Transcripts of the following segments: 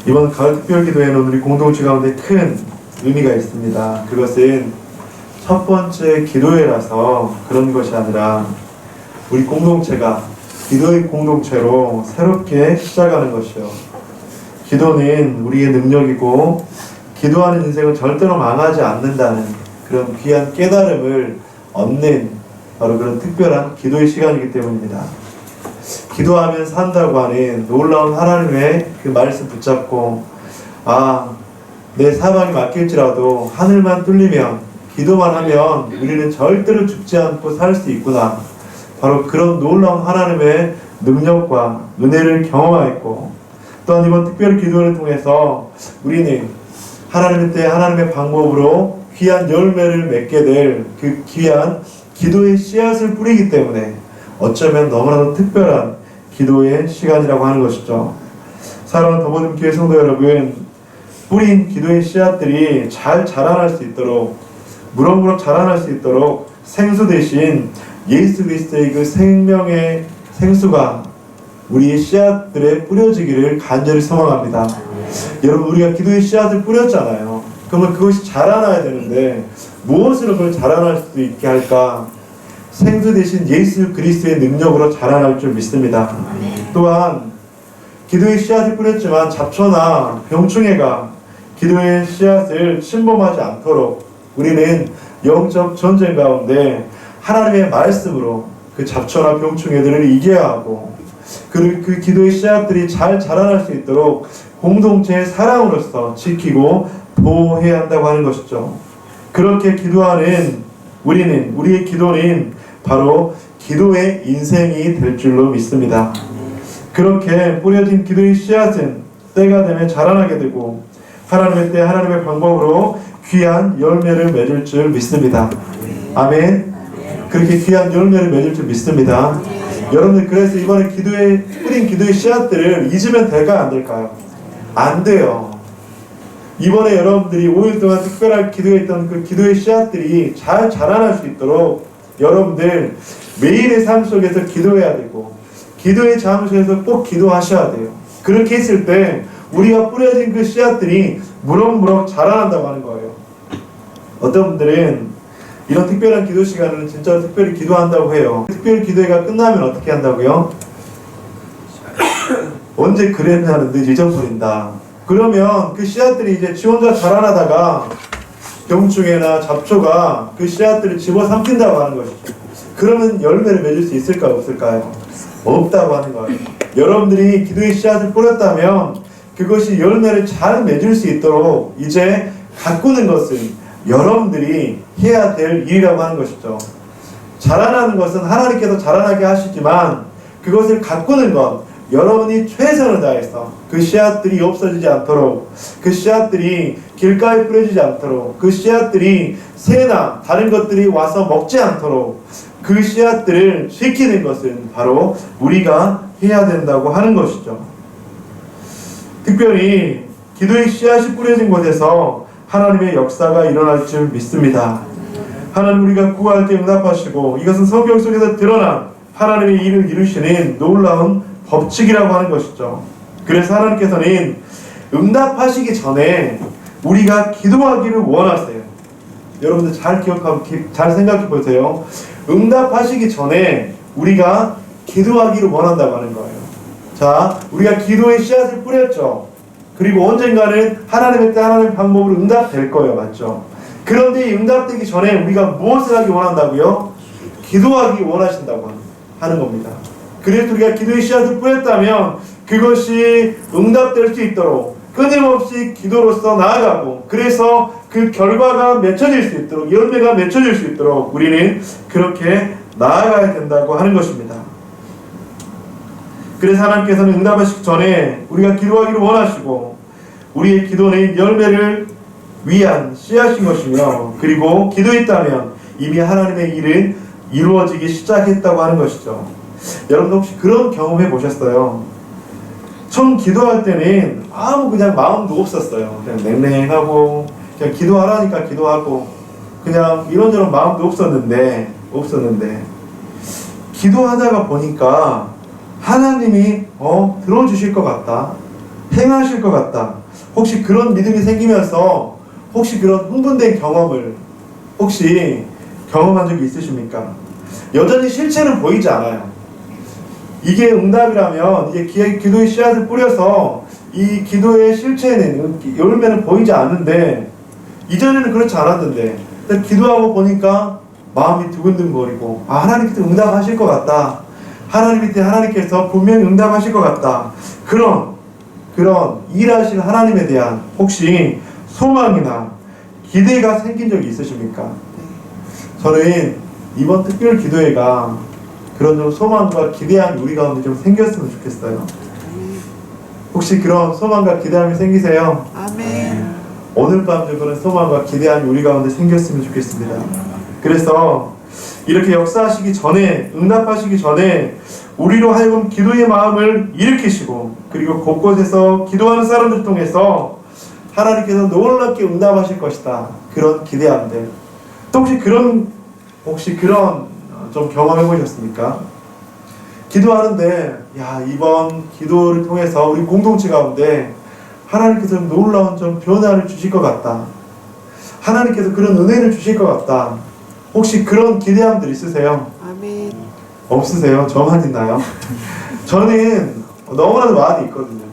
이번 가을 특별기도에는 우리 공동체 가운데 큰 의미가 있습니다. 그것은 첫 번째 기도회라서 그런 것이 아니라 우리 공동체가 기도의 공동체로 새롭게 시작하는 것이요. 기도는 우리의 능력이고 기도하는 인생은 절대로 망하지 않는다는 그런 귀한 깨달음을 얻는 바로 그런 특별한 기도의 시간이기 때문입니다. 기도하면 산다고 하는 놀라운 하나님의 그 말씀 붙잡고 내 사망이 맡길지라도 하늘만 뚫리면 기도만 하면 우리는 절대로 죽지 않고 살 수 있구나. 바로 그런 놀라운 하나님의 능력과 은혜를 경험하였고 또한 이번 특별 기도를 통해서 우리는 하나님의 때 하나님의 방법으로 귀한 열매를 맺게 될 그 귀한 기도의 씨앗을 뿌리기 때문에 어쩌면 너무나도 특별한 기도의 시간이라고 하는 것이죠. 사랑하는 더보듬 교회 성도 여러분, 뿌린 기도의 씨앗들이 잘 자라날 수 있도록 무럭무럭 자라날 수 있도록 생수 대신 예수 그리스도의 그 생명의 생수가 우리의 씨앗들에 뿌려지기를 간절히 소망합니다. 여러분, 우리가 기도의 씨앗을 뿌렸잖아요. 그러면 그것이 자라나야 되는데 무엇으로 그걸 자라날 수 있게 할까? 생수 대신 예수 그리스도의 능력으로 자라날 줄 믿습니다. 또한 기도의 씨앗을 뿌렸지만 잡초나 병충해가 기도의 씨앗을 침범하지 않도록 우리는 영적 전쟁 가운데 하나님의 말씀으로 그 잡초나 병충해들을 이겨야 하고 그 기도의 씨앗들이 잘 자라날 수 있도록 공동체의 사랑으로서 지키고 보호해야 한다고 하는 것이죠. 그렇게 기도하는 우리의 기도는 바로 기도의 인생이 될 줄로 믿습니다. 그렇게 뿌려진 기도의 씨앗은 때가 되면 자라나게 되고 하나님의 때 하나님의 방법으로 귀한 열매를 맺을 줄 믿습니다. 아멘. 그렇게 귀한 열매를 맺을 줄 믿습니다. 여러분들, 그래서 이번에 뿌린 기도의 씨앗들을 잊으면 될까요? 안 될까요? 안 돼요. 이번에 여러분들이 5일 동안 특별하게 기도했던 그 기도의 씨앗들이 잘 자라날 수 있도록 여러분들 매일의 삶 속에서 기도해야 되고 기도의 장소에서 꼭 기도하셔야 돼요. 그렇게 했을 때 우리가 뿌려진 그 씨앗들이 무럭무럭 자라난다고 하는 거예요. 어떤 분들은 이런 특별한 기도 시간은 진짜 특별히 기도한다고 해요. 특별 기도회가 끝나면 어떻게 한다고요? 언제 그랬냐는 듯 잊어버린다. 그러면 그 씨앗들이 이제 지 혼자 자라나다가 병충해나 잡초가 그 씨앗들을 집어삼킨다고 하는 것이죠. 그러면 열매를 맺을 수 있을까요? 없을까요? 없다고 하는 거예요. 여러분들이 기도의 씨앗을 뿌렸다면 그것이 열매를 잘 맺을 수 있도록 이제 가꾸는 것은 여러분들이 해야 될 일이라고 하는 것이죠. 자라나는 것은 하나님께서 자라나게 하시지만 그것을 가꾸는 것, 여러분이 최선을 다해서 그 씨앗들이 없어지지 않도록, 그 씨앗들이 길가에 뿌려지지 않도록, 그 씨앗들이 새나 다른 것들이 와서 먹지 않도록 그 씨앗들을 지키는 것은 바로 우리가 해야 된다고 하는 것이죠. 특별히 기도의 씨앗이 뿌려진 곳에서 하나님의 역사가 일어날 줄 믿습니다. 하나님, 우리가 구할 때 응답하시고 이것은 성경 속에서 드러난 하나님의 일을 이루시는 놀라운 법칙이라고 하는 것이죠. 그래서 하나님께서는 응답하시기 전에 우리가 기도하기를 원하세요. 여러분들 잘 기억하고 잘 생각해 보세요. 응답하시기 전에 우리가 기도하기를 원한다고 하는 거예요. 자, 우리가 기도의 씨앗을 뿌렸죠. 그리고 언젠가는 하나님의 때 하나님의 방법으로 응답될 거예요. 맞죠? 그런데 응답되기 전에 우리가 무엇을 하기 원한다고요? 기도하기 원하신다고 하는 겁니다. 그래서 우리가 기도의 씨앗을 뿌렸다면 그것이 응답될 수 있도록 끊임없이 기도로서 나아가고, 그래서 그 결과가 맺혀질 수 있도록, 열매가 맺혀질 수 있도록 우리는 그렇게 나아가야 된다고 하는 것입니다. 그래서 하나님께서는 응답하시기 전에 우리가 기도하기를 원하시고 우리의 기도는 열매를 위한 씨앗인 것이며, 그리고 기도했다면 이미 하나님의 일은 이루어지기 시작했다고 하는 것이죠. 여러분 혹시 그런 경험해 보셨어요? 처음 기도할 때는 그냥 마음도 없었어요. 그냥 냉랭하고 그냥 기도하라니까 기도하고 그냥 이런저런 마음도 없었는데 기도하다가 보니까 하나님이 들어주실 것 같다. 행하실 것 같다. 혹시 그런 믿음이 생기면서 혹시 그런 흥분된 경험을 혹시 경험한 적이 있으십니까? 여전히 실체는 보이지 않아요. 이게 응답이라면 이게 기도의 씨앗을 뿌려서 이 기도의 실체는 열매는 보이지 않는데 이전에는 그렇지 않았는데 기도하고 보니까 마음이 두근두근거리고 하나님께서 응답하실 것 같다. 하나님께서 분명히 응답하실 것 같다. 그런 일하실 하나님에 대한 혹시 소망이나 기대가 생긴 적이 있으십니까? 저는 이번 특별 기도회가 그런 좀 소망과 기대함이 우리 가운데 좀 생겼으면 좋겠어요. 혹시 그런 소망과 기대함이 생기세요? 아멘. 오늘 밤도 그런 소망과 기대함이 우리 가운데 생겼으면 좋겠습니다. 그래서 이렇게 역사하시기 전에, 응답하시기 전에 우리로 하여금 기도의 마음을 일으키시고 그리고 곳곳에서 기도하는 사람들 통해서 하나님께서 놀랍게 응답하실 것이다. 그런 기대함들. 또 혹시 그런 좀 경험해 보셨습니까? 기도하는데 이번 기도를 통해서 우리 공동체 가운데 하나님께서 놀라운 좀 변화를 주실 것 같다. 하나님께서 그런 은혜를 주실 것 같다. 혹시 그런 기대함들 있으세요? 아멘. 없으세요? 저만 있나요? 저는 너무나도 많이 있거든요.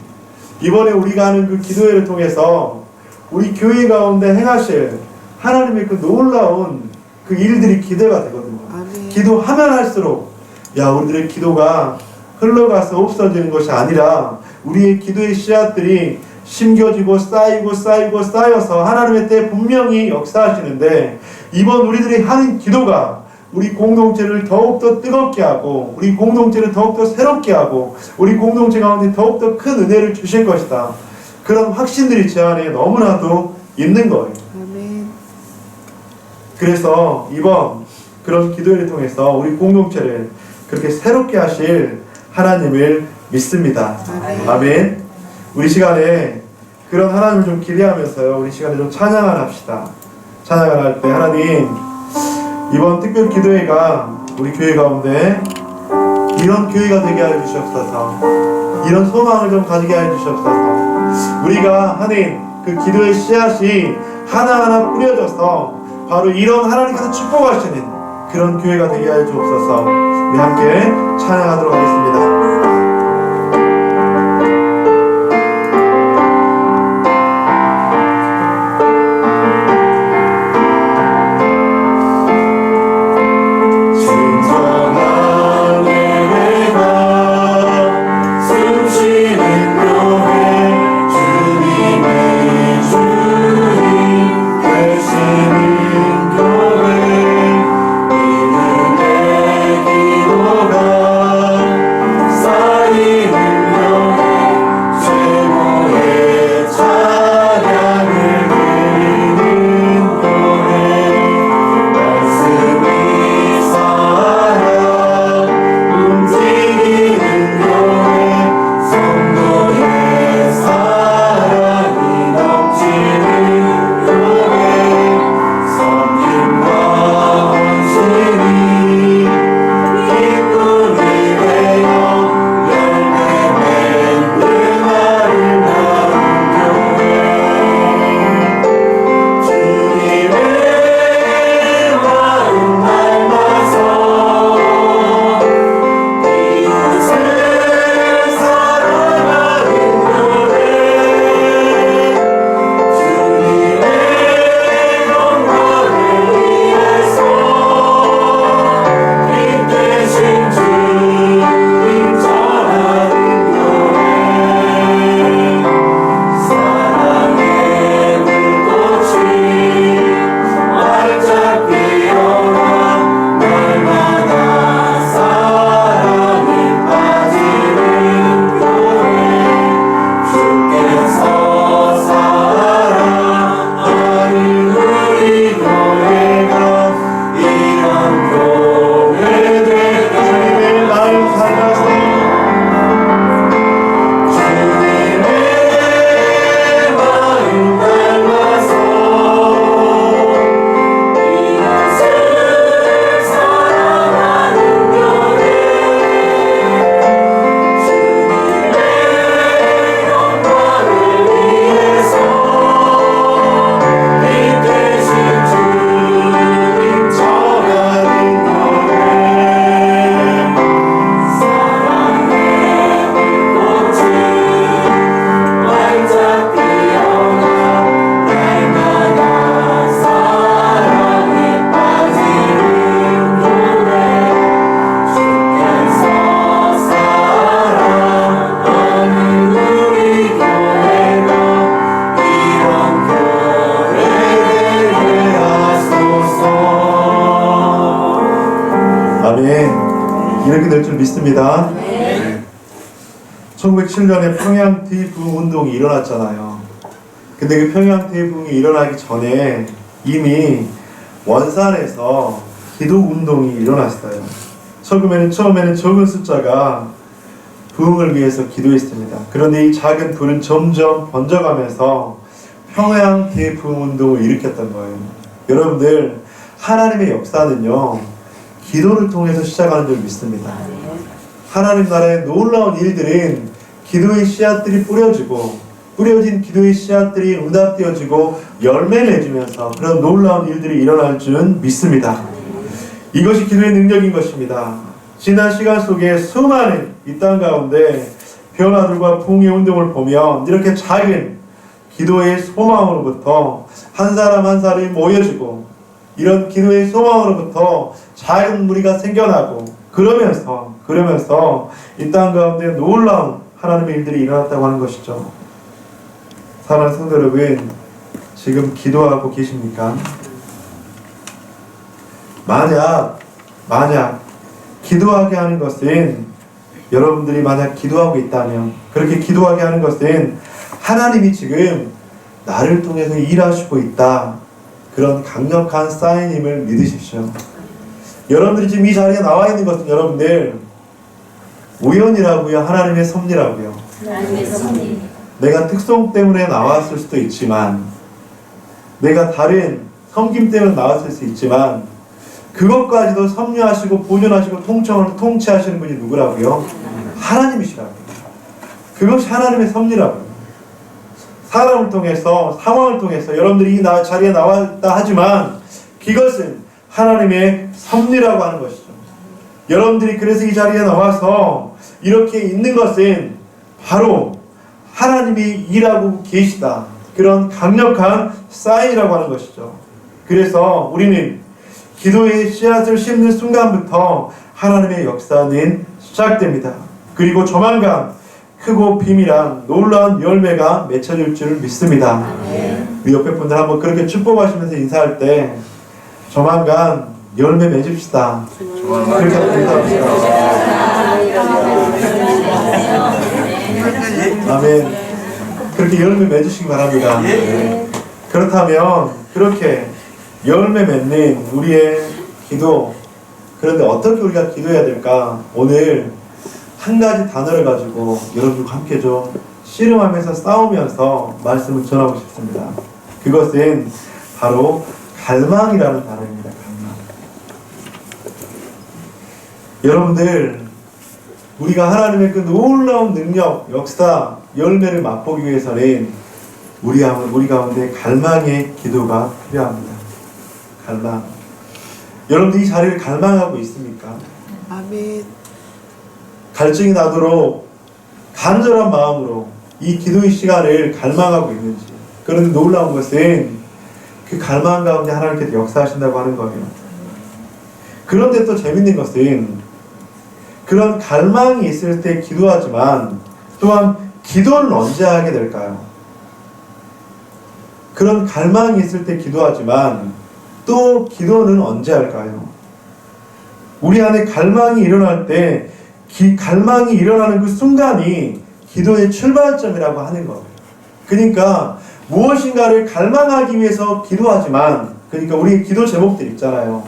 이번에 우리가 하는 그 기도회를 통해서 우리 교회 가운데 행하실 하나님의 그 놀라운 그 일들이 기대가 되거든요. 아멘. 기도하면 할수록 우리들의 기도가 흘러가서 없어지는 것이 아니라 우리의 기도의 씨앗들이 심겨지고 쌓여서 하나님의 때에 분명히 역사하시는데 이번 우리들이 하는 기도가 우리 공동체를 더욱더 뜨겁게 하고 우리 공동체를 더욱더 새롭게 하고 우리 공동체 가운데 더욱더 큰 은혜를 주실 것이다. 그런 확신들이 제 안에 너무나도 있는 거예요. 아멘. 그래서 이번 그런 기도를 통해서 우리 공동체를 그렇게 새롭게 하실 하나님을 믿습니다. 아멘. 우리 시간에 그런 하나님을 좀 기대하면서요. 우리 시간에 좀 찬양을 합시다. 찬양을 할 때 하나님 이번 특별 기도회가 우리 교회 가운데 이런 교회가 되게 하여 주시옵소서. 이런 소망을 좀 가지게 하여 주시옵소서. 우리가 하는 그 기도의 씨앗이 하나하나 뿌려져서 바로 이런 하나님께서 축복하시는 그런 교회가 되게 하여 주옵소서. 우리 함께 찬양하도록 하겠습니다. 사 될 줄 믿습니다. 1907년에 평양 대부흥 운동이 일어났잖아요. 근데 그 평양 대부흥이 일어나기 전에 이미 원산에서 기도 운동이 일어났어요. 처음에는 적은 숫자가 부흥을 위해서 기도했습니다. 그런데 이 작은 불은 점점 번져가면서 평양 대부흥 운동을 일으켰던 거예요. 여러분들, 하나님의 역사는요, 기도를 통해서 시작하는 줄 믿습니다. 하나님 나라의 놀라운 일들은 기도의 씨앗들이 뿌려진 기도의 씨앗들이 응답되어지고 열매 맺으면서 그런 놀라운 일들이 일어날 줄 믿습니다. 이것이 기도의 능력인 것입니다. 지난 시간 속에 수많은 이 땅 가운데 변화들과 부흥의 운동을 보면 이렇게 작은 기도의 소망으로부터 한 사람 한 사람이 모여지고 이런 기도의 소망으로부터 작은 무리가 생겨나고 그러면서 이 땅 가운데 놀라운 하나님의 일들이 일어났다고 하는 것이죠. 사랑하는 성도 여러분, 지금 기도하고 계십니까? 만약 기도하게 하는 것은, 여러분들이 만약 기도하고 있다면, 그렇게 기도하게 하는 것은 하나님이 지금 나를 통해서 일하시고 있다, 그런 강력한 사인임을 믿으십시오. 여러분들이 지금 이 자리에 나와 있는 것은 여러분들 우연이라고요, 하나님의 섭리라고요? 하나님의 섭리. 내가 특성 때문에 나왔을 수도 있지만, 내가 다른 섬김 때문에 나왔을 수 있지만, 그것까지도 섭리하시고 보존하시고 통치하시는 분이 누구라고요? 하나님이시라고요. 그것이 하나님의 섭리라고요. 사람을 통해서, 상황을 통해서 여러분들이 이 자리에 나왔다 하지만 그것은 하나님의 섭리라고 하는 것이죠. 여러분들이 그래서 이 자리에 나와서 이렇게 있는 것은 바로 하나님이 일하고 계시다, 그런 강력한 사인이라고 하는 것이죠. 그래서 우리는 기도의 씨앗을 심는 순간부터 하나님의 역사는 시작됩니다. 그리고 조만간 크고 비밀한 놀라운 열매가 맺혀질 줄 믿습니다. 우리 옆에 분들 한번 그렇게 축복하시면서 인사할 때 조만간 열매 맺읍시다. 그렇게 인사합시다. 아멘. 그렇게 열매 맺으시기 바랍니다. 그렇다면 그렇게 열매 맺는 우리의 기도, 그런데 어떻게 우리가 기도해야 될까? 오늘 한 가지 단어를 가지고 여러분들과 함께 좀 씨름하면서 싸우면서 말씀을 전하고 싶습니다. 그것은 바로 갈망이라는 단어입니다. 갈망. 여러분들, 우리가 하나님의 그 놀라운 능력, 역사, 열매를 맛보기 위해서는 우리 가운데 갈망의 기도가 필요합니다. 갈망. 여러분들 이 자리를 갈망하고 있습니까? 아멘. 갈증이 나도록 간절한 마음으로 이 기도의 시간을 갈망하고 있는지. 그런데 놀라운 것은 그 갈망 가운데 하나님께서 역사하신다고 하는 거예요. 그런데 또 재밌는 것은 그런 갈망이 있을 때 기도하지만 또한 기도를 언제 하게 될까요? 그런 갈망이 있을 때 기도하지만 또 기도는 언제 할까요? 우리 안에 갈망이 일어날 때 갈망이 일어나는 그 순간이 기도의 출발점이라고 하는 거예요. 그러니까 무엇인가를 갈망하기 위해서 기도하지만, 그러니까 우리 기도 제목들 있잖아요.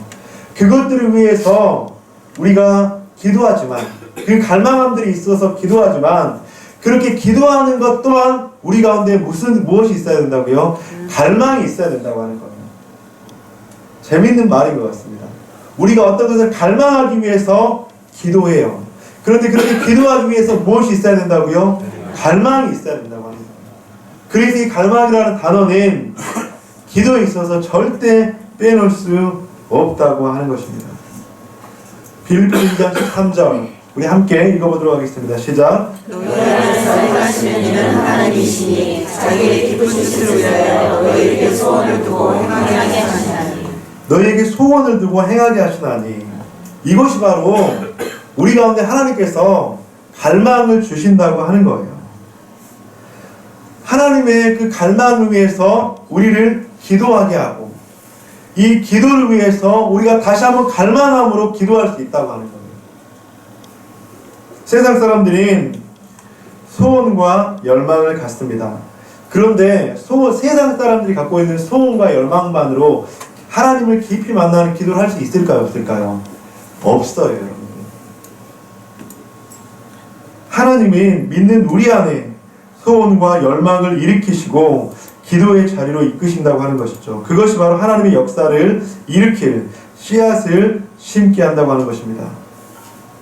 그것들을 위해서 우리가 기도하지만, 그 갈망함들이 있어서 기도하지만, 그렇게 기도하는 것 또한 우리 가운데 무엇이 있어야 된다고요? 갈망이 있어야 된다고 하는 거예요. 재밌는 말인 것 같습니다. 우리가 어떤 것을 갈망하기 위해서 기도해요. 그런데 그렇게 기도하기 위해서 무엇이 있어야 된다고요? 갈망이 있어야 된다고 하는 거예요. 그래서 이 갈망이라는 단어는 기도에 있어서 절대 빼놓을 수 없다고 하는 것입니다. 빌립보서 2장 13절 우리 함께 읽어보도록 하겠습니다. 시작. 너희를 선행하시는 이는 하나님이시니 자기의 기쁘신 뜻을 위하여 너희에게 소원을 두고 행하게 하시나니. 너희에게 소원을 두고 행하게 하시나니. 이것이 바로 우리 가운데 하나님께서 갈망을 주신다고 하는 거예요. 하나님의 그 갈망을 위해서 우리를 기도하게 하고, 이 기도를 위해서 우리가 다시 한번 갈망함으로 기도할 수 있다고 하는 거예요. 세상 사람들은 소원과 열망을 갖습니다. 그런데 세상 사람들이 갖고 있는 소원과 열망만으로 하나님을 깊이 만나는 기도를 할 수 있을까요? 없을까요? 없어요, 여러분. 하나님은 믿는 우리 안에 소원과 열망을 일으키시고 기도의 자리로 이끄신다고 하는 것이죠. 그것이 바로 하나님의 역사를 일으킬 씨앗을 심게 한다고 하는 것입니다.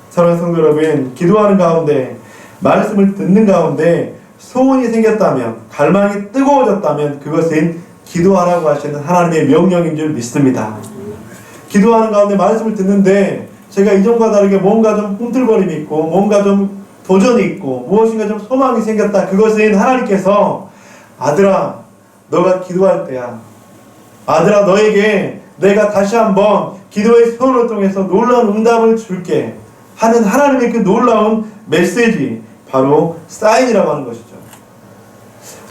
사랑하는 성도 여러분, 기도하는 가운데, 말씀을 듣는 가운데 소원이 생겼다면, 갈망이 뜨거워졌다면 그것은 기도하라고 하시는 하나님의 명령인 줄 믿습니다. 기도하는 가운데 말씀을 듣는데 제가 이전과 다르게 뭔가 좀 꿈틀거림이 있고 뭔가 좀 도전이 있고 무엇인가 좀 소망이 생겼다. 그것은 하나님께서 아들아 너가 기도할 때야. 아들아 너에게 내가 다시 한번 기도의 소원을 통해서 놀라운 응답을 줄게 하는 하나님의 그 놀라운 메시지, 바로 사인이라고 하는 것이죠.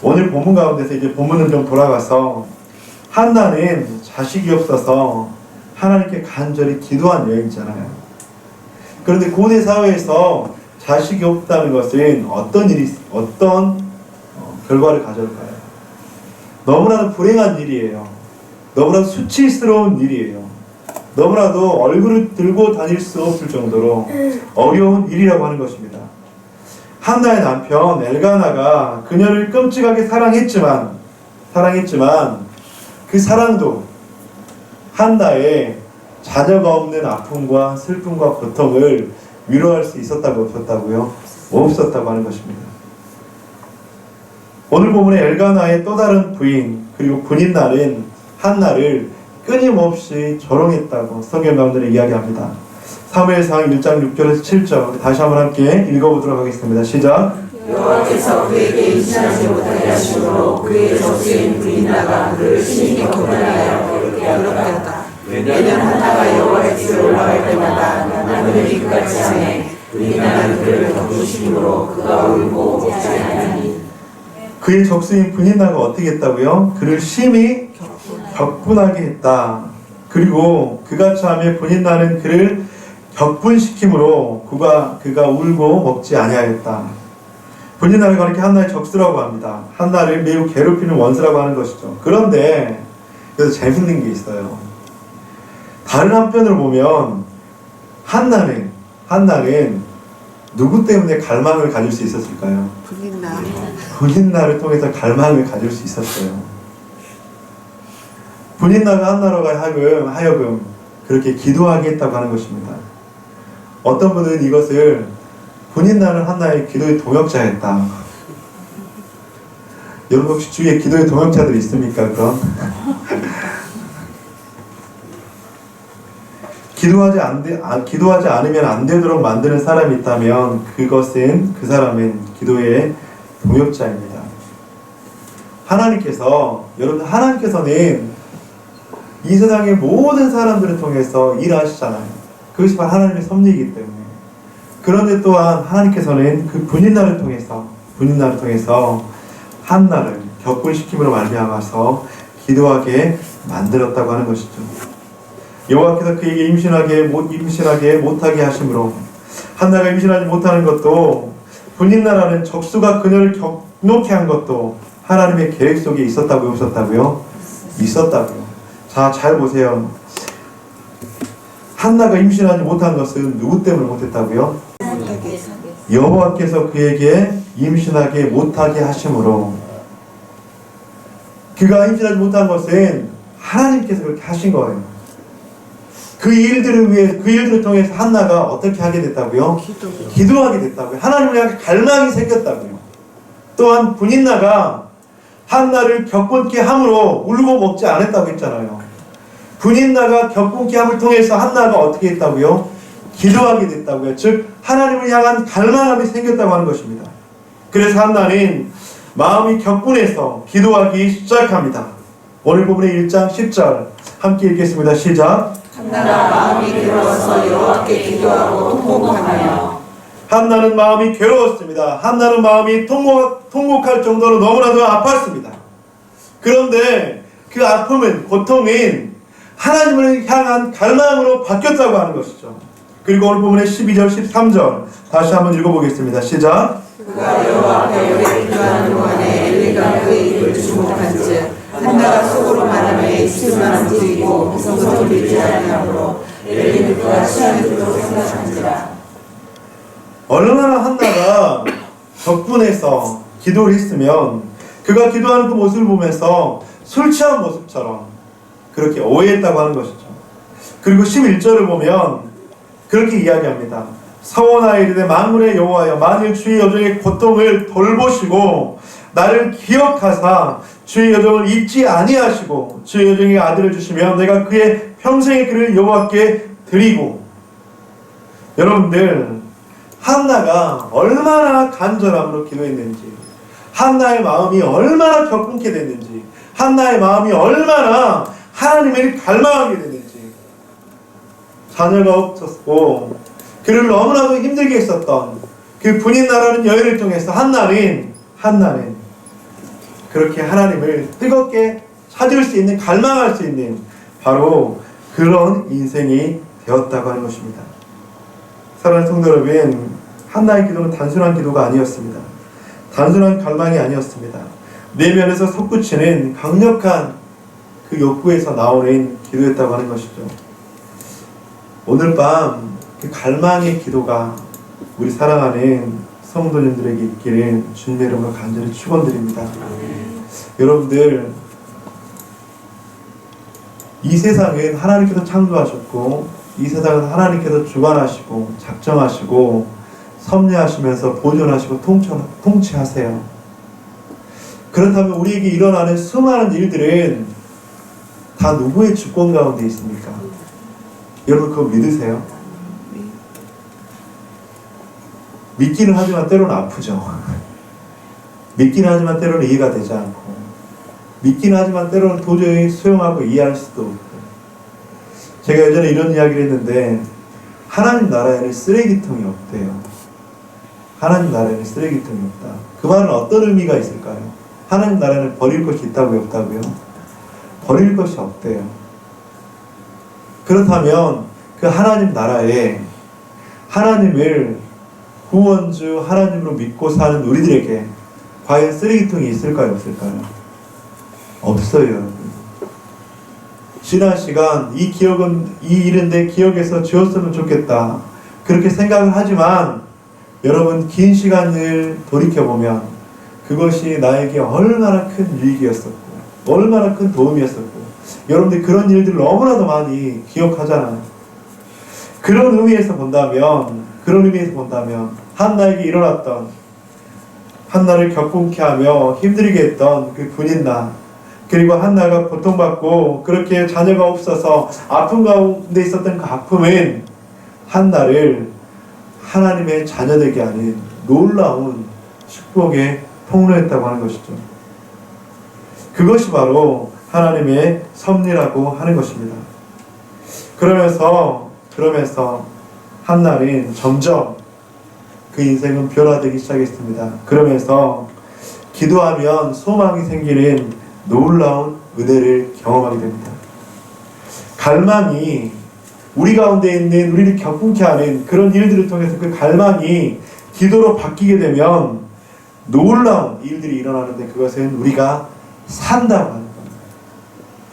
오늘 본문 가운데서 이제 본문을 좀 돌아가서 한나는 자식이 없어서 하나님께 간절히 기도한 여인이잖아요. 그런데 고대 사회에서 자식이 없다는 것은 어떤 결과를 가져올까요? 너무나도 불행한 일이에요. 너무나도 수치스러운 일이에요. 너무나도 얼굴을 들고 다닐 수 없을 정도로 어려운 일이라고 하는 것입니다. 한나의 남편 엘가나가 그녀를 끔찍하게 사랑했지만 그 사랑도 한나의 자녀가 없는 아픔과 슬픔과 고통을 위로할 수 있었다고 없었다고요? 없었다고 하는 것입니다. 오늘 본문의 엘가나의 또 다른 부인 그리고 군인날은 한나를 끊임없이 조롱했다고 성경 가운데 이야기합니다. 사무엘상 1장 6절에서 7절 다시 한번 함께 읽어보도록 하겠습니다. 시작. 여호와께서 그에게 임신하지 못하게 하심으로 그의 적수인 브린나가 그를 심히 고난하여 그렇게 하였다. 왜냐하면 한나가 여호와의 집에 올라갈 때마다 나그네이 그같이 하매 브린나는 그를 격주시키므로 그가 울고 먹지 아니하니. 그의 적수인 브린나가 어떻게 했다고요? 그를 심히 격분하게 했다. 그리고 그같이 하며 브린나는 그를 격분시키므로 그가 울고 먹지 아니하였다. 브린나를 그렇게 한나의 적수라고 합니다. 한나를 매우 괴롭히는 원수라고 하는 것이죠. 그런데 그래서 재밌는 게 있어요. 다른 한편으로 보면 한나는 누구 때문에 갈망을 가질 수 있었을까요? 브린나를 통해서 갈망을 가질 수 있었어요. 브린나가 한나로가 하여금 그렇게 기도하게 했다고 하는 것입니다. 어떤 분은 이것을 브린나는 한나의 기도의 동역자였다. 여러분 혹시 주위에 기도의 동역자들이 있습니까? 그럼? 기도하지 않으면 안 되도록 만드는 사람이 있다면 그 사람은 기도의 동역자입니다. 하나님께서는 이 세상의 모든 사람들을 통해서 일하시잖아요. 그것이 바로 하나님의 섭리이기 때문에. 그런데 또한 하나님께서는 그 브린나를 통해서 한나를 격분시킴으로 말미암아서 기도하게 만들었다고 하는 것이죠. 여호와께서 그에게 임신하게 못하게 하심으로 한나가 임신하지 못하는 것도 브린나라는 적수가 그녀를 격노케 한 것도 하나님의 계획 속에 있었다고요? 없었다고요? 있었다고요. 자, 잘 보세요. 한나가 임신하지 못한 것은 누구 때문에 못했다고요? 여호와께서 그에게 임신하게 못하게 하심으로. 그가 임신하지 못한 것은 하나님께서 그렇게 하신 거예요. 그 일들을 통해서 한나가 어떻게 하게 됐다고요? 기도하게 됐다고요. 하나님을 향해 갈망이 생겼다고요. 또한 브린나가 한나를 격분케 함으로 울고 먹지 않았다고 했잖아요. 브린나가 격분케 함을 통해서 한나가 어떻게 했다고요? 기도하게 됐다고요. 즉 하나님을 향한 갈망함이 생겼다고 하는 것입니다. 그래서 한나는 마음이 격분해서 기도하기 시작합니다. 오늘 본문의 1장 10절 함께 읽겠습니다. 시작. 한나가 마음이 괴로워서 여호와께 기도하고 통곡하며. 한나는 마음이 괴로웠습니다. 한나는 마음이 통곡할 정도로 너무나도 아팠습니다. 그런데 그 아픔은, 고통은 하나님을 향한 갈망으로 바뀌었다고 하는 것이죠. 그리고 오늘 본문의 12절 13절 다시 한번 읽어보겠습니다. 시작. 그가 여호와 앞에 오래 기도하는 동안에 엘리가 그의 입을 주목한즉 한나가 속으로 말하며 입술만 움직이고 음성도 들리지 아니하므로 엘리는 그가 취한 줄로 생각한지라. 얼마나 한나가 덕분에서 기도를 했으면 그가 기도하는 그 모습을 보면서 술 취한 모습처럼 그렇게 오해했다고 하는 것이죠. 그리고 11절을 보면 그렇게 이야기합니다. 서원하여 이르되 만군의 여호와여 만일 주의 여종의 고통을 돌보시고 나를 기억하사 주의 여종을 잊지 아니하시고 주의 여종에게 아들을 주시면 내가 그의 평생의 그를 여호와께 드리고. 여러분들, 한나가 얼마나 간절함으로 기도했는지, 한나의 마음이 얼마나 격분케 됐는지, 한나의 마음이 얼마나 하나님을 갈망하게 됐는지. 자녀가 없었고 그를 너무나도 힘들게 했었던 그 분인나라는 여인을 통해서 한나는 그렇게 하나님을 뜨겁게 찾을 수 있는, 갈망할 수 있는 바로 그런 인생이 되었다고 하는 것입니다. 사랑하는 성도 여러분, 한나의 기도는 단순한 기도가 아니었습니다. 단순한 갈망이 아니었습니다. 내면에서 솟구치는 강력한 그 욕구에서 나오는 기도였다고 하는 것이죠. 오늘 밤 그 갈망의 기도가 우리 사랑하는 성도님들에게 있기를 주님의 이름으로 간절히 축원드립니다. 여러분들, 이 세상은 하나님께서 창조하셨고 이 세상은 하나님께서 주관하시고 작정하시고 섭리하시면서 보존하시고 통치하세요. 그렇다면 우리에게 일어나는 수많은 일들은 다 누구의 주권 가운데 있습니까? 여러분 그거 믿으세요? 믿기는 하지만 때로는 아프죠. 믿기는 하지만 때로는 이해가 되지 않고, 믿기는 하지만 때로는 도저히 수용하고 이해할 수도 없고. 제가 예전에 이런 이야기를 했는데 하나님 나라에는 쓰레기통이 없대요. 하나님 나라에는 쓰레기통이 없다. 그 말은 어떤 의미가 있을까요? 하나님 나라에는 버릴 것이 있다고요? 없다고요? 버릴 것이 없대요. 그렇다면 그 하나님 나라에 하나님을 구원주 하나님으로 믿고 사는 우리들에게 과연 쓰레기통이 있을까요? 없을까요? 없어요, 여러분. 지난 시간 이 일은 내 기억에서 지웠으면 좋겠다 그렇게 생각을 하지만 여러분, 긴 시간을 돌이켜보면 그것이 나에게 얼마나 큰 유익이었었고 얼마나 큰 도움이었었고, 여러분들 그런 일들을 너무나도 많이 기억하잖아요. 그런 의미에서 본다면 한나에게 일어났던, 한나를 격분케 하며 힘들게 했던 그 분인나, 그리고 한나가 고통받고 그렇게 자녀가 없어서 아픔 가운데 있었던 그 아픔은 한나를 하나님의 자녀되게 하는 놀라운 축복의 통로였다고 하는 것이죠. 그것이 바로 하나님의 섭리라고 하는 것입니다. 그러면서 한나는 점점 그 인생은 변화되기 시작했습니다. 그러면서 기도하면 소망이 생기는 놀라운 은혜를 경험하게 됩니다. 갈망이 우리 가운데 있는 우리를 격분케 하는 그런 일들을 통해서 그 갈망이 기도로 바뀌게 되면 놀라운 일들이 일어나는데 그것은 우리가 산다고 하는 겁니다.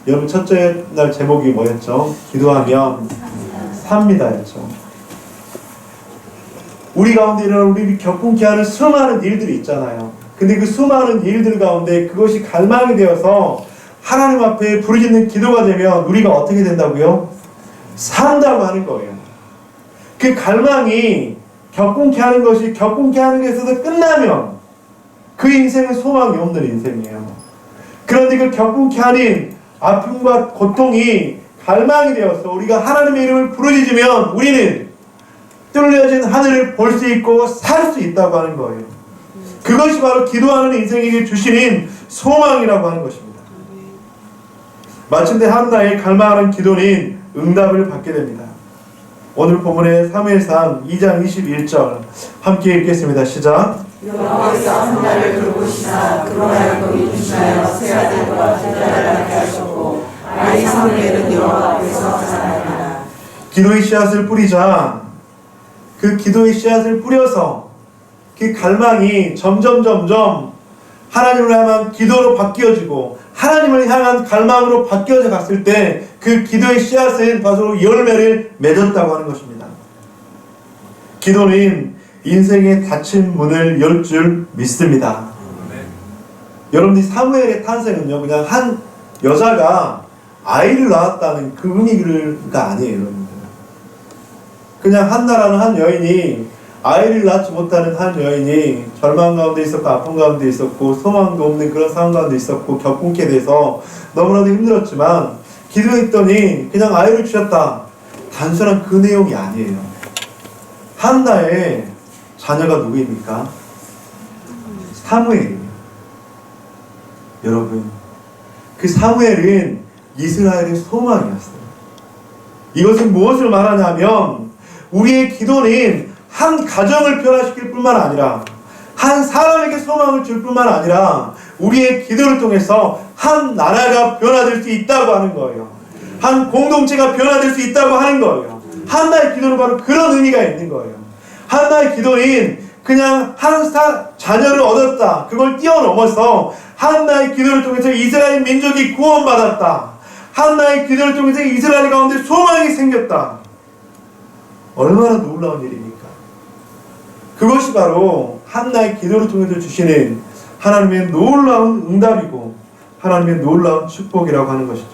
여러분, 첫째 날 제목이 뭐였죠? 기도하면 삽니다였죠. 우리 가운데 일어나는 우리를 격분케 하는 수많은 일들이 있잖아요. 근데 그 수많은 일들 가운데 그것이 갈망이 되어서 하나님 앞에 부르짖는 기도가 되면 우리가 어떻게 된다고요? 산다고 하는 거예요. 그 갈망이 격분케 하는 것이 격분케 하는 것에서 끝나면 그 인생은 소망이 없는 인생이에요. 그런데 그 격분케 하는 아픔과 고통이 갈망이 되어서 우리가 하나님의 이름을 부르짖으면 우리는 뚫려진 하늘을 볼 수 있고 살 수 있다고 하는 거예요. 그것이 바로 기도하는 인생에게 주시는 소망이라고 하는 것입니다. 마침내 한나의 갈망하는 기도는 응답을 받게 됩니다. 오늘 본문의 사무엘상 2장 21절 함께 읽겠습니다. 시작. 여호와께서 한나를 돌보시사 그로 하여금 임신하여 세 아들과 두 딸을 낳게 하셨고 아이 사무엘은 여호와 앞에서 자라나니라. 기도의 씨앗을 뿌리자 그 기도의 씨앗을 뿌려서 그 갈망이 점점 하나님을 향한 기도로 바뀌어지고 하나님을 향한 갈망으로 바뀌어져 갔을 때 그 기도의 씨앗은 바로 열매를 맺었다고 하는 것입니다. 기도는 인생의 닫힌 문을 열 줄 믿습니다. 여러분들이 사무엘의 탄생은요, 그냥 한 여자가 아이를 낳았다는 그 의미가 아니에요, 여러분들. 그냥 한나라는 한 여인이 아이를 낳지 못하는 한 여인이 절망 가운데 있었고 아픔 가운데 있었고 소망도 없는 그런 상황 가운데 있었고 겪게 돼서 너무나도 힘들었지만 기도했더니 그냥 아이를 주셨다. 단순한 그 내용이 아니에요. 한나의 자녀가 누구입니까? 사무엘이에요. 여러분, 그 사무엘은 이스라엘의 소망이었어요. 이것은 무엇을 말하냐면 우리의 기도는 한 가정을 변화시킬 뿐만 아니라 한 사람에게 소망을 줄 뿐만 아니라 우리의 기도를 통해서 한 나라가 변화될 수 있다고 하는 거예요. 한 공동체가 변화될 수 있다고 하는 거예요. 한나의 기도는 바로 그런 의미가 있는 거예요. 한나의 기도는 그냥 자녀를 얻었다. 그걸 뛰어넘어서 한나의 기도를 통해서 이스라엘 민족이 구원받았다. 한나의 기도를 통해서 이스라엘 가운데 소망이 생겼다. 얼마나 놀라운 일입니까? 그것이 바로 한나의 기도를 통해서 주시는 하나님의 놀라운 응답이고 하나님의 놀라운 축복이라고 하는 것이죠.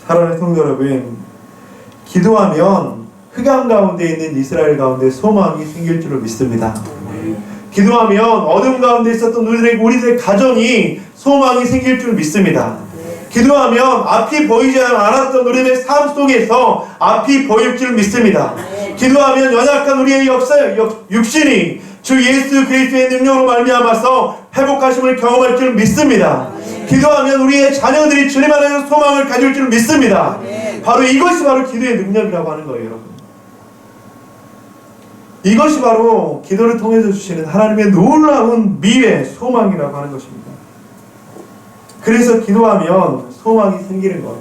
사랑하는 성도 여러분, 기도하면 흑암 가운데 있는 이스라엘 가운데 소망이 생길 줄을 믿습니다. 기도하면 어둠 가운데 있었던 우리들의 가정이 소망이 생길 줄 믿습니다. 기도하면 앞이 보이지 않았던 우리의 삶 속에서 앞이 보일 줄 믿습니다. 기도하면 연약한 우리의 육신이 주 예수 그리스도의 능력으로 말미암아서 회복하심을 경험할 줄 믿습니다. 기도하면 우리의 자녀들이 주님 안에서 소망을 가질 줄 믿습니다. 바로 이것이 바로 기도의 능력이라고 하는 거예요, 여러분. 이것이 바로 기도를 통해서 주시는 하나님의 놀라운 미래, 소망이라고 하는 것입니다. 그래서 기도하면 소망이 생기는 거예요.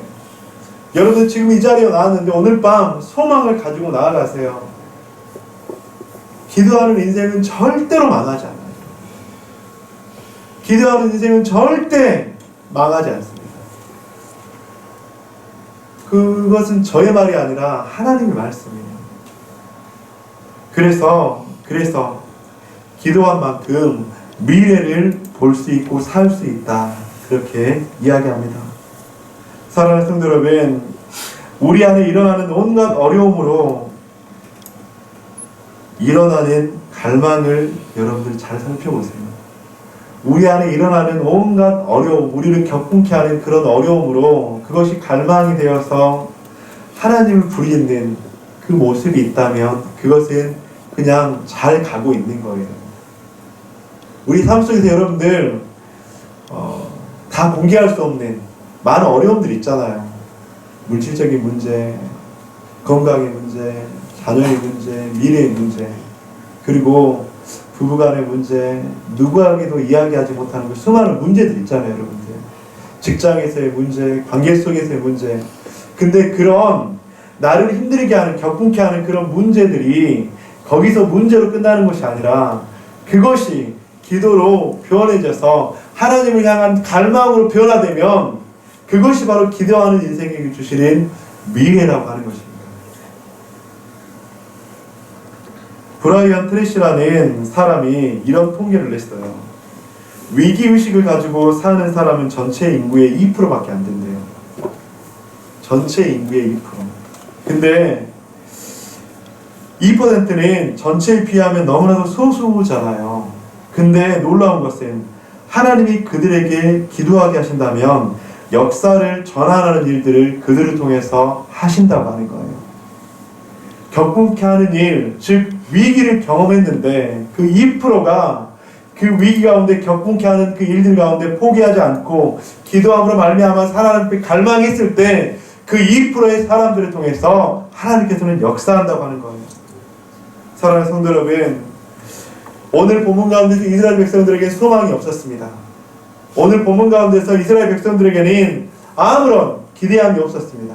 여러분 지금 이 자리에 나왔는데 오늘 밤 소망을 가지고 나아가세요. 기도하는 인생은 절대로 망하지 않아요. 기도하는 인생은 절대 망하지 않습니다. 그것은 저의 말이 아니라 하나님의 말씀이에요. 그래서 기도한 만큼 미래를 볼 수 있고 살 수 있다. 그렇게 이야기합니다. 사랑하는 성도 여러분, 우리 안에 일어나는 온갖 어려움으로 일어나는 갈망을 여러분들 잘 살펴보세요. 우리 안에 일어나는 온갖 어려움, 우리를 격분케 하는 그런 어려움으로 그것이 갈망이 되어서 하나님을 부리는 그 모습이 있다면 그것은 그냥 잘 가고 있는 거예요. 우리 삶 속에서 여러분들 다 공개할 수 없는 많은 어려움들이 있잖아요. 물질적인 문제, 건강의 문제, 자녀의 문제, 미래의 문제, 그리고 부부간의 문제, 누구에게도 이야기하지 못하는 그 수많은 문제들 있잖아요, 여러분들. 직장에서의 문제, 관계 속에서의 문제. 근데 그런 나를 힘들게 하는, 격분케 하는 그런 문제들이 거기서 문제로 끝나는 것이 아니라 그것이 기도로 변해져서 하나님을 향한 갈망으로 변화되면 그것이 바로 기도하는 인생에게 주시는 미래라고 하는 것입니다. 브라이언 트래시라는 사람이 이런 통계를 냈어요. 위기의식을 가지고 사는 사람은 전체 인구의 2%밖에 안 된대요. 전체 인구의 2%. 근데 2%는 전체에 비하면 너무나도 소수잖아요. 근데 놀라운 것은 하나님이 그들에게 기도하게 하신다면 역사를 전환하는 일들을 그들을 통해서 하신다고 하는 거예요. 격분케 하는 일, 즉 위기를 경험했는데 그 2%가 그 위기 가운데 격분케 하는 그 일들 가운데 포기하지 않고 기도함으로 말미암아 하나님께 갈망했을 때 그 2%의 사람들을 통해서 하나님께서는 역사한다고 하는 거예요. 사랑하는 성도 여러분, 오늘 본문 가운데서 이스라엘 백성들에게 소망이 없었습니다. 오늘 본문 가운데서 이스라엘 백성들에게는 아무런 기대함이 없었습니다.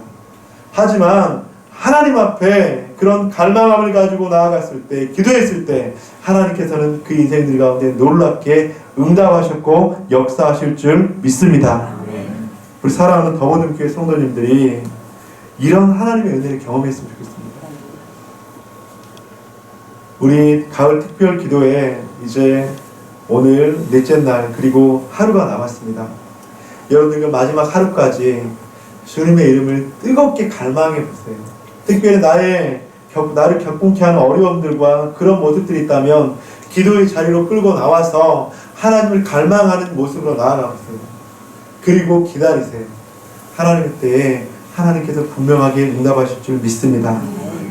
하지만 하나님 앞에 그런 갈망함을 가지고 나아갔을 때, 기도했을 때 하나님께서는 그 인생들 가운데 놀랍게 응답하셨고 역사하실 줄 믿습니다. 우리 사랑하는 더모든 교회 성도님들이 이런 하나님의 은혜를 경험했으면 좋겠습니다. 우리 가을 특별 기도에 이제 오늘 넷째 날 그리고 하루가 남았습니다. 여러분들 마지막 하루까지 주님의 이름을 뜨겁게 갈망해 보세요. 특별히 나를 격분케 하는 어려움들과 그런 모습들이 있다면 기도의 자리로 끌고 나와서 하나님을 갈망하는 모습으로 나아가 보세요. 그리고 기다리세요. 하나님의 때에 하나님께서 분명하게 응답하실 줄 믿습니다.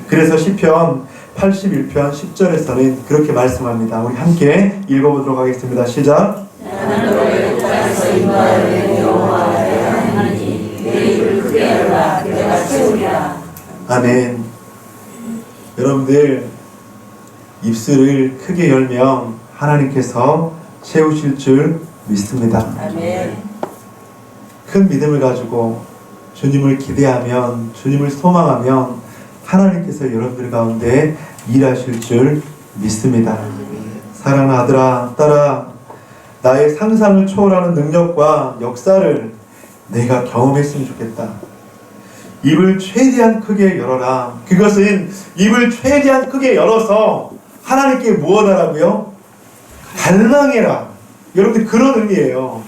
그래서 시편 81편 10절에서는 그렇게 말씀합니다. 우리 함께 읽어보도록 하겠습니다. 시작. 나는 너의 곳간에서 인도하여 여호와 내 하나님 내 입을 크게 열라 내가 채우리라. 아멘. 여러분들 입술을 크게 열면 하나님께서 채우실 줄 믿습니다. 아멘. 큰 믿음을 가지고 주님을 기대하면, 주님을 소망하면 하나님께서 여러분들 가운데 일하실 줄 믿습니다. 사랑하는 아들아, 딸아, 나의 상상을 초월하는 능력과 역사를 내가 경험했으면 좋겠다. 입을 최대한 크게 열어라. 그것은 입을 최대한 크게 열어서 하나님께 무엇하라고요? 갈망해라. 여러분들 그런 의미예요.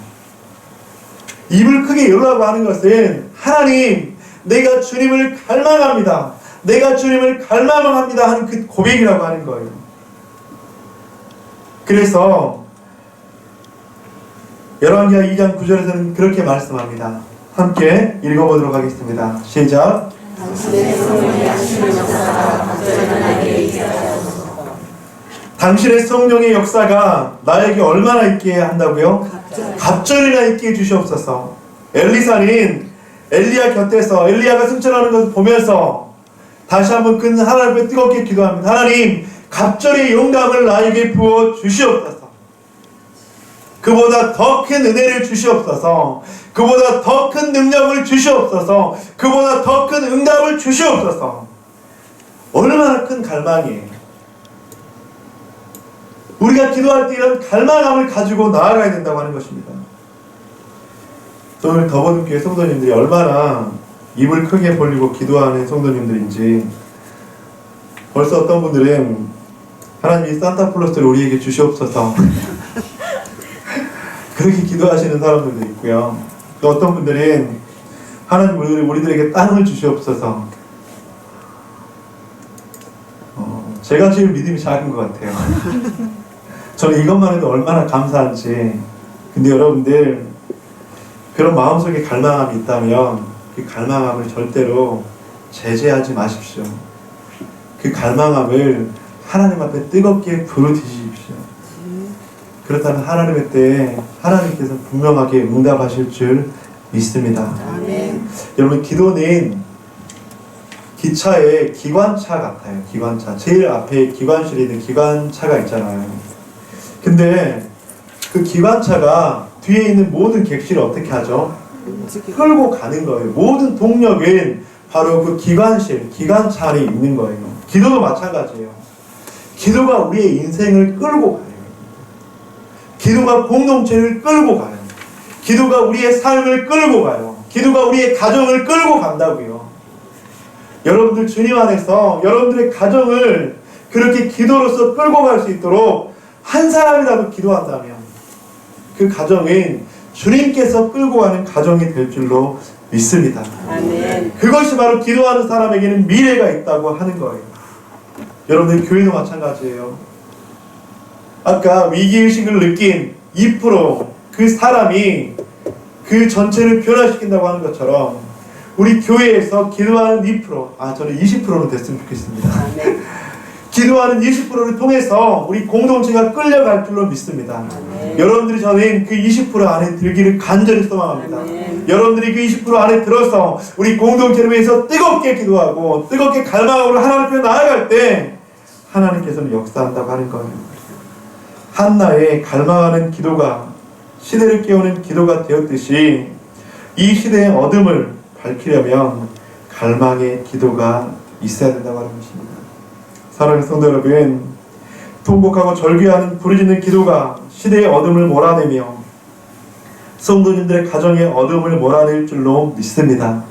입을 크게 열라고 하는 것은 하나님, 내가 주님을 갈망합니다. 내가 주님을 갈망합니다 하는 그 고백이라고 하는 거예요. 그래서 열왕기하 2장 9절에서는 그렇게 말씀합니다. 함께 읽어보도록 하겠습니다. 시작. 당신의 성령의 하시는 역사가 갑자기 나에게 있게 하소서. 당신의 성령의 역사가 나에게 얼마나 있게 한다고요? 갑절이나 있게 해주시옵소서. 엘리사는 엘리야 곁에서 엘리야가 승천하는 것을 보면서 다시 한번 그 하나님 앞에 뜨겁게 기도합니다. 하나님, 갑절의 영감을 나에게 부어 주시옵소서. 그보다 더 큰 은혜를 주시옵소서. 그보다 더 큰 능력을 주시옵소서. 그보다 더 큰 응답을 주시옵소서. 얼마나 큰 갈망이에요. 우리가 기도할 때 이런 갈망함을 가지고 나아가야 된다고 하는 것입니다. 오늘 더모든 교회 성도님들이 얼마나 입을 크게 벌리고 기도하는 성도님들인지, 벌써 어떤 분들은 하나님이 산타클로스를 우리에게 주시옵소서 그렇게 기도하시는 사람들도 있고요. 또 어떤 분들은 하나님 우리들에게 땅을 주시옵소서. 제가 제일 믿음이 작은 것 같아요. 저는 이것만 해도 얼마나 감사한지. 근데 여러분들 그런 마음속에 갈망함이 있다면 그 갈망함을 절대로 제재하지 마십시오. 그 갈망함을 하나님 앞에 뜨겁게 부르짖으십시오. 그렇다면 하나님의 때에 하나님께서 분명하게 응답하실 줄 믿습니다. 아멘. 여러분, 기도는 기차의 기관차 같아요. 기관차. 제일 앞에 기관실에 있는 기관차가 있잖아요. 근데 그 기관차가 뒤에 있는 모든 객실을 어떻게 하죠? 끌고 가는 거예요. 모든 동력은 바로 그 기관실, 기관차 안에 있는 거예요. 기도도 마찬가지예요. 기도가 우리의 인생을 끌고 가요. 기도가 공동체를 끌고 가요. 기도가 우리의 삶을 끌고 가요. 기도가 우리의 가정을 끌고 간다고요. 여러분들 주님 안에서 여러분들의 가정을 그렇게 기도로서 끌고 갈 수 있도록 한 사람이라도 기도한다면 그 가정은 주님께서 끌고 가는 가정이 될 줄로 믿습니다. 아멘. 그것이 바로 기도하는 사람에게는 미래가 있다고 하는 거예요. 여러분들 교회도 마찬가지예요. 아까 위기의식을 느낀 2% 그 사람이 그 전체를 변화시킨다고 하는 것처럼 우리 교회에서 기도하는 2%, 저는 20%는 됐으면 좋겠습니다. 기도하는 20%를 통해서 우리 공동체가 끌려갈 줄로 믿습니다. 여러분들이 저는 그 20% 안에 들기를 간절히 소망합니다. 여러분들이 그 20% 안에 들어서 우리 공동체를 위해서 뜨겁게 기도하고 뜨겁게 갈망으로 하나님 앞에 나아갈 때 하나님께서는 역사한다고 하는 거예요. 한나의 갈망하는 기도가 시대를 깨우는 기도가 되었듯이 이 시대의 어둠을 밝히려면 갈망의 기도가 있어야 된다고 하는 것입니다. 사랑하는 성도 여러분, 통곡하고 절규하는 부르짖는 기도가 시대의 어둠을 몰아내며 성도님들의 가정의 어둠을 몰아낼 줄로 믿습니다.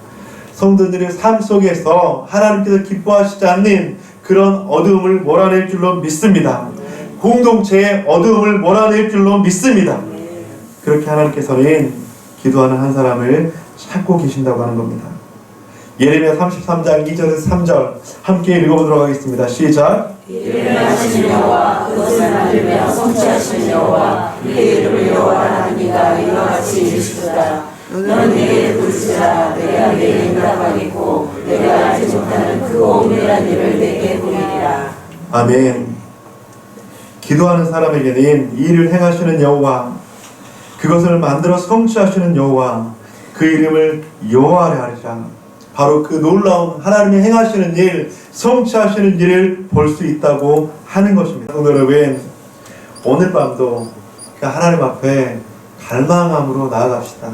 성도들의 삶 속에서 하나님께서 기뻐하시지 않는 그런 어둠을 몰아낼 줄로 믿습니다. 공동체의 어둠을 몰아낼 줄로 믿습니다. 그렇게 하나님께서는 기도하는 한 사람을 찾고 계신다고 하는 겁니다. 예레미야 33장 2절에서 3절 함께 읽어보도록 하겠습니다. 시작. 일하시는 여호와 그것을 만들며 성취하시는 여호와 그의 이름을 여호와라 하니가 이와 같이 이르시도다. 너는 내게 부르시라. 내가 내게 응답하겠고 내가 알지 못하는 그 오밀한 일을 내게 보이리라. 아멘. 기도하는 사람에게는 이 일을 행하시는 여호와, 그것을 만들어 성취하시는 여호와, 그 이름을 여호와라 하리라. 바로 그 놀라운 하나님이 행하시는 일, 성취하시는 일을 볼 수 있다고 하는 것입니다. 성도 여러분, 오늘 밤도 그 하나님 앞에 갈망함으로 나아갑시다.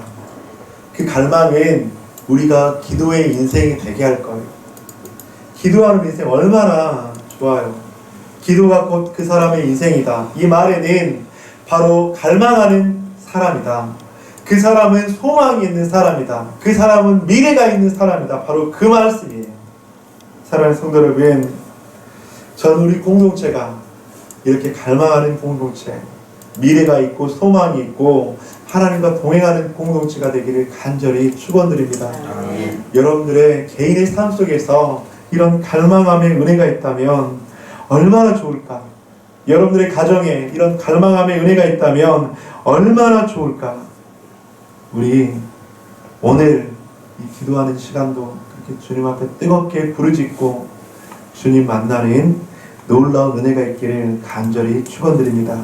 그 갈망은 우리가 기도의 인생이 되게 할 거예요. 기도하는 인생 얼마나 좋아요. 기도가 곧 그 사람의 인생이다. 이 말에는 바로 갈망하는 사람이다. 그 사람은 소망이 있는 사람이다. 그 사람은 미래가 있는 사람이다. 바로 그 말씀이에요. 사랑하는 성도 여러분, 저는 우리 공동체가 이렇게 갈망하는 공동체, 미래가 있고 소망이 있고 하나님과 동행하는 공동체가 되기를 간절히 축원드립니다. 여러분들의 개인의 삶 속에서 이런 갈망함의 은혜가 있다면 얼마나 좋을까? 여러분들의 가정에 이런 갈망함의 은혜가 있다면 얼마나 좋을까? 우리 오늘 이 기도하는 시간도 그렇게 주님 앞에 뜨겁게 부르짖고 주님 만나는 놀라운 은혜가 있기를 간절히 축원드립니다.